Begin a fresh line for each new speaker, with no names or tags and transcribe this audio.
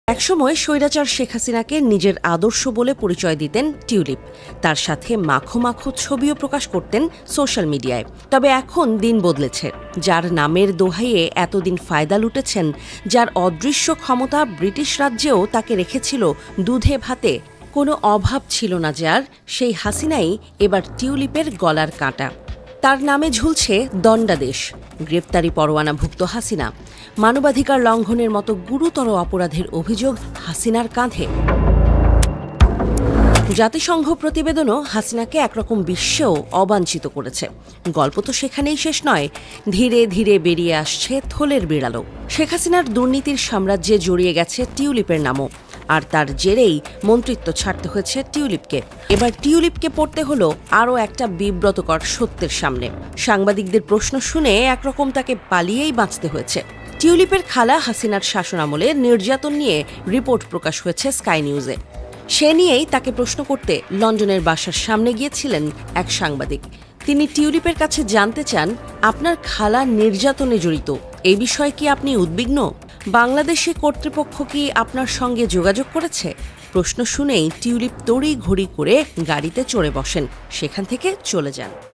একসময় স্বৈরাচার শেখ হাসিনাকে নিজের আদর্শ বলে পরিচয় দিতেন টিউলিপ। তার সাথে মাখো মাখো ছবিও প্রকাশ করতেন সোশ্যাল মিডিয়ায়। তবে এখন দিন বদলেছে। যার নামের দোহাইয়ে এতদিন ফায়দা লুটেছেন, যার অদৃশ্য ক্ষমতা ব্রিটিশ রাজ্যেও তাকে রেখেছিল দুধে ভাতে, কোনো অভাব ছিল না যার, সেই হাসিনাই এবার টিউলিপের গলার কাঁটা। তার নামে ঝুলছে দণ্ডাদেশ, গ্রেফতারি পরোয়ানাভুক্ত হাসিনা, মানবাধিকার লঙ্ঘনের মতো গুরুতর অপরাধের অভিযোগ হাসিনার কাঁধে। জাতিসংঘ প্রতিবেদনও হাসিনাকে একরকম বিশ্বেও অবাঞ্ছিত করেছে। গল্প তো সেখানেই শেষ নয়, ধীরে ধীরে বেরিয়ে আসছে থলের বিড়ালও। শেখ হাসিনার দুর্নীতির সাম্রাজ্যে জড়িয়ে গেছে টিউলিপের নামও, আর তার জেরেই মন্ত্রিত্ব ছাড়তে হয়েছে টিউলিপকে। এবার টিউলিপকে পড়তে হলো আরও একটা বিব্রতকর সত্যের সামনে। সাংবাদিকদের প্রশ্ন শুনে একরকম তাকে পালিয়েই বাঁচতে হয়েছে। টিউলিপের খালা হাসিনার শাসনামলে নির্যাতন নিয়ে রিপোর্ট প্রকাশ হয়েছে স্কাই নিউজে। সে নিয়েই তাকে প্রশ্ন করতে লন্ডনের বাসার সামনে গিয়েছিলেন এক সাংবাদিক। তিনি টিউলিপের কাছে জানতে চান, আপনার খালা নির্যাতনে জড়িত, এই বিষয়ে কি আপনি উদ্বিগ্ন? বাংলাদেশি কর্তৃপক্ষ কি আপনার সঙ্গে যোগাযোগ করেছে? প্রশ্ন শুনেই টিউলিপ তড়িঘড়ি করে গাড়িতে চড়ে বসেন, সেখান থেকে চলে যান।